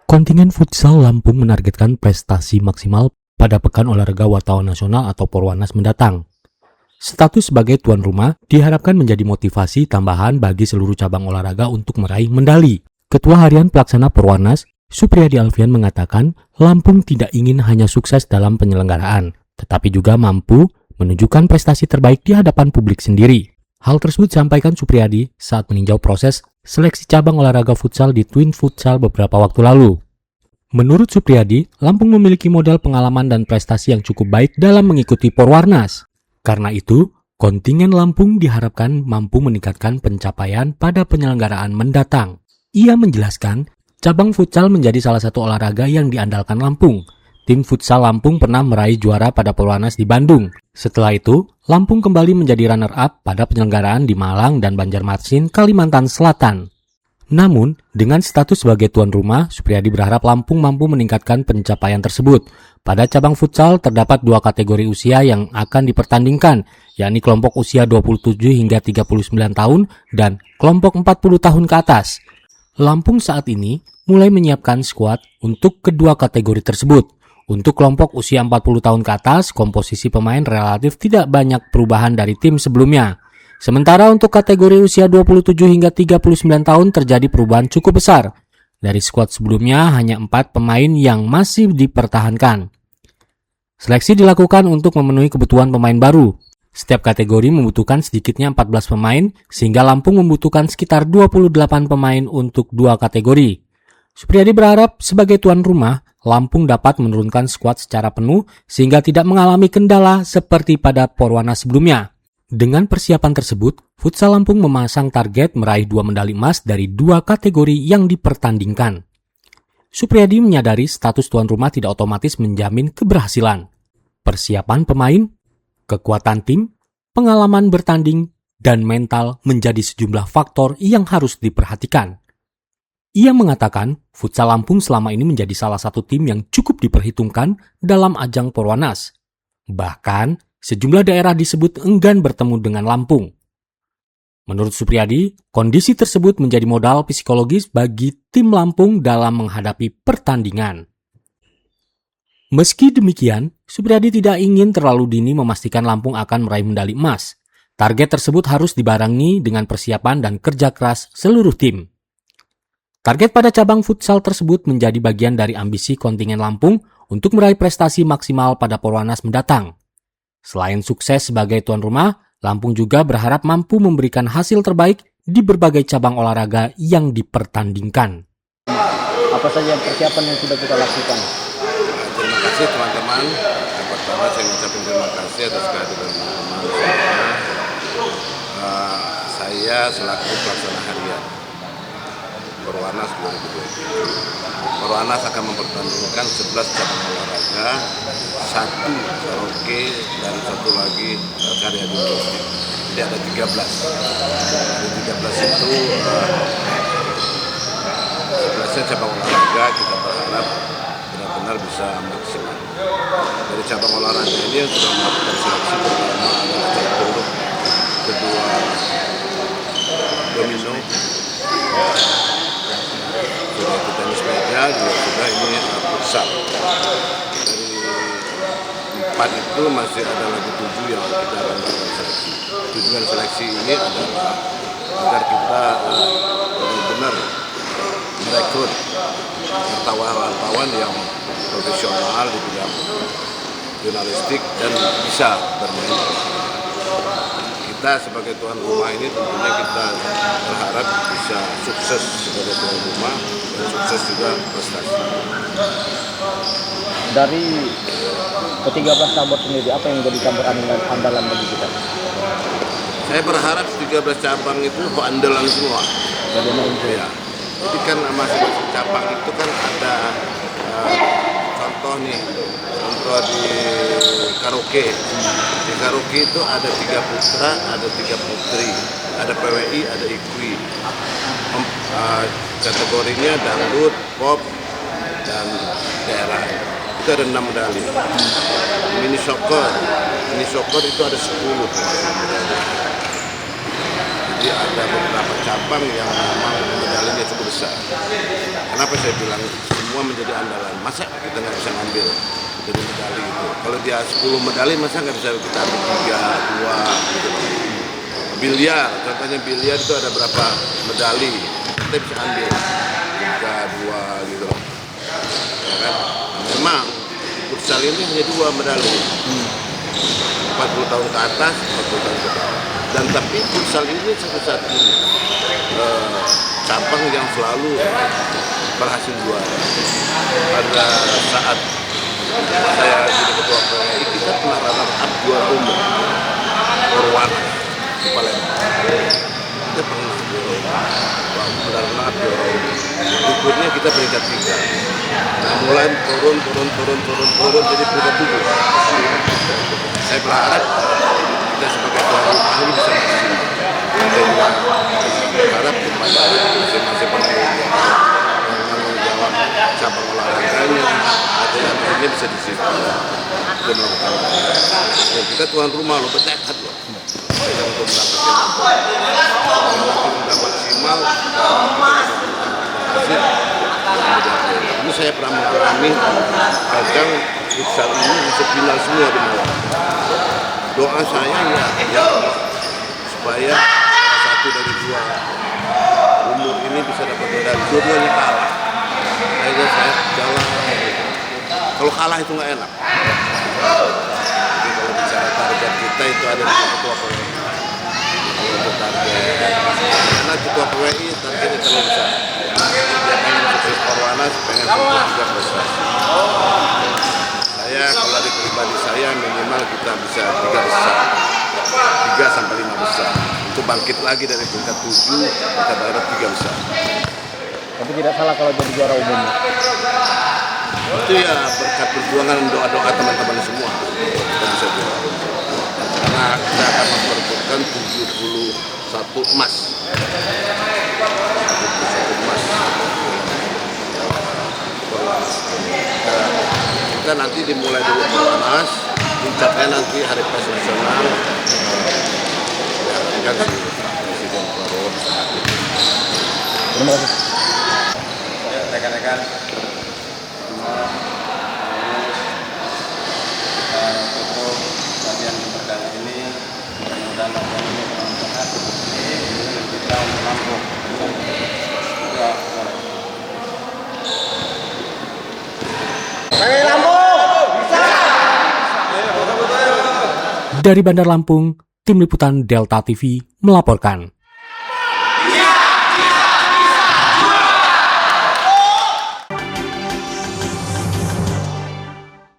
Kontingen futsal Lampung menargetkan prestasi maksimal pada Pekan Olahraga Wartawan Nasional atau Porwanas mendatang. Status sebagai tuan rumah diharapkan menjadi motivasi tambahan bagi seluruh cabang olahraga untuk meraih medali. Ketua Harian Pelaksana Porwanas, Supriyadi Alfian mengatakan Lampung tidak ingin hanya sukses dalam penyelenggaraan, tetapi juga mampu menunjukkan prestasi terbaik di hadapan publik sendiri. Hal tersebut disampaikan Supriyadi saat meninjau proses seleksi cabang olahraga futsal di Twin Futsal beberapa waktu lalu. Menurut Supriyadi, Lampung memiliki modal pengalaman dan prestasi yang cukup baik dalam mengikuti Porwarnas. Karena itu, kontingen Lampung diharapkan mampu meningkatkan pencapaian pada penyelenggaraan mendatang. Ia menjelaskan, cabang futsal menjadi salah satu olahraga yang diandalkan Lampung. Tim futsal Lampung pernah meraih juara pada Porwanas di Bandung. Setelah itu, Lampung kembali menjadi runner-up pada penyelenggaraan di Malang dan Banjarmasin, Kalimantan Selatan. Namun, dengan status sebagai tuan rumah, Supriyadi berharap Lampung mampu meningkatkan pencapaian tersebut. Pada cabang futsal, terdapat 2 kategori usia yang akan dipertandingkan, yakni kelompok usia 27 hingga 39 tahun dan kelompok 40 tahun ke atas. Lampung saat ini mulai menyiapkan skuad untuk kedua kategori tersebut. Untuk kelompok usia 40 tahun ke atas, komposisi pemain relatif tidak banyak perubahan dari tim sebelumnya. Sementara untuk kategori usia 27 hingga 39 tahun terjadi perubahan cukup besar. Dari skuad sebelumnya hanya 4 pemain yang masih dipertahankan. Seleksi dilakukan untuk memenuhi kebutuhan pemain baru. Setiap kategori membutuhkan sedikitnya 14 pemain, sehingga Lampung membutuhkan sekitar 28 pemain untuk 2 kategori. Supriyadi berharap sebagai tuan rumah, Lampung dapat menurunkan skuad secara penuh sehingga tidak mengalami kendala seperti pada Porwanas sebelumnya. Dengan persiapan tersebut, Futsal Lampung memasang target meraih 2 medali emas dari 2 kategori yang dipertandingkan. Supriyadi menyadari status tuan rumah tidak otomatis menjamin keberhasilan. Persiapan pemain, kekuatan tim, pengalaman bertanding, dan mental menjadi sejumlah faktor yang harus diperhatikan. Ia mengatakan, Futsal Lampung selama ini menjadi salah satu tim yang cukup diperhitungkan dalam ajang Porwanas. Bahkan, sejumlah daerah disebut enggan bertemu dengan Lampung. Menurut Supriyadi, kondisi tersebut menjadi modal psikologis bagi tim Lampung dalam menghadapi pertandingan. Meski demikian, Supriyadi tidak ingin terlalu dini memastikan Lampung akan meraih medali emas. Target tersebut harus dibarengi dengan persiapan dan kerja keras seluruh tim. Target pada cabang futsal tersebut menjadi bagian dari ambisi kontingen Lampung untuk meraih prestasi maksimal pada Porwanas mendatang. Selain sukses sebagai tuan rumah, Lampung juga berharap mampu memberikan hasil terbaik di berbagai cabang olahraga yang dipertandingkan. Apa saja persiapan yang sudah kita lakukan? Terima kasih teman-teman. Yang pertama saya mengucapkan terima kasih atas kehadiran teman-teman saya selaku pelaksana harian Porwanas 2020. Porwanas akan mempertandingkan 11 cabang olahraga, 1 karaoke dan 1 lagi karya domestik. Jadi ada 13. Dari 13 itu 11-nya cabang olahraga kita berharap benar-benar bisa maksimal. Dari cabang olahraga ini sudah melakukan seleksi pertama adalah catur, kedua domino, sudah itu tenis meja, juga ini futsal. Dari 4 itu masih ada lagi 7 yang kita akan lakukan seleksi. Tujuan seleksi ini adalah agar kita benar-benar merekrut wartawan-wartawan yang profesional di bidang jurnalistik dan bisa bermain. Kita sebagai tuan rumah ini tentunya kita berharap bisa sukses sebagai tuan rumah dan sukses juga prestasi. Dari ke-13 cabur sendiri, apa yang menjadi cabur andalan bagi kita? Saya berharap 13 cabang itu andalan semua. Bagaimana itu? Ya. Jadi kan masing-masing cabang itu kan ada contoh di karaoke. Di karaoke itu ada 3 putra, ada 3 putri, ada PWI, ada IKWI. Kategorinya dangdut, pop, dan daerah. Itu ada 6 medali. Mini soccer itu ada 10. Jadi ada beberapa cabang yang memang medalinya cukup besar. Kenapa saya bilang semua menjadi andalan? Masa kita nggak bisa ngambil jadi medali itu? Kalau dia 10 medali, masa nggak bisa kita ambil 3, 2 gitu loh. Biliar, contohnya biliar itu ada berapa medali, kita bisa ambil 3, 2 gitu loh. Ya kan? Memang futsal ini hanya 2 medali. 40 tahun ke atas, 40 tahun ke bawah. Dan tapi futsal ini satu-satunya cabang yang selalu berhasil juara. Pada saat saya jadi ketua PWI, kita pernah runner up juara umum berwarna di Palembang. Kita pernah juara runner up juara umum. Berikutnya kita peringkat 3. Nah, mulai turun jadi peringkat 7. Saya berharap kita sebagai tuan rumah ini bisa maksimal. Kita juga berharap kepada masing-masing penanggung jawab cabang olahraganya, atletnya bisa disiplin dan melakukan. Dan kita tuan rumah loh, bertekad loh. Kita untuk mendapatkan kita maksimal, hasil. Ini saya pernah mengalami kadang futsal ini bisa final semua di Malang. Doa saya ya supaya salah satu dari 2 umur ini bisa dapat medali. Dua-duanya kalah. Akhirnya saya jalan. Kalau kalah itu nggak enak. Jadi kalau bicara target kita itu ada di ketua PWI. Kalau untuk target, karena ketua PWI targetnya terlalu besar. Dia pengen sukses Perwanas, pengen sukses juga prestasi. Saya kalau dari pribadi saya minimal kita bisa 3 besar, 3 sampai 5 besar. Untuk bangkit lagi dari peringkat 7, kita berharap 3 besar. Tapi tidak salah kalau jadi juara umum. Itu ya berkat perjuangan dan doa-doa teman-teman semua kita bisa juara. Karena kita akan memperebutkan 71 emas. 71 emas. Kita nanti dimulai dulu Perwanas, puncaknya nanti Hari Pers Nasional. Ya, kan si Presiden Prabowo bisa hadir. Terima kasih. Ya, rekan-rekan semua kita tutup latihan perdana ini, mudah-mudahan latihan ini bermanfaat kita untuk Lampung. Juga Dari Bandar Lampung, Tim Liputan Delta TV melaporkan.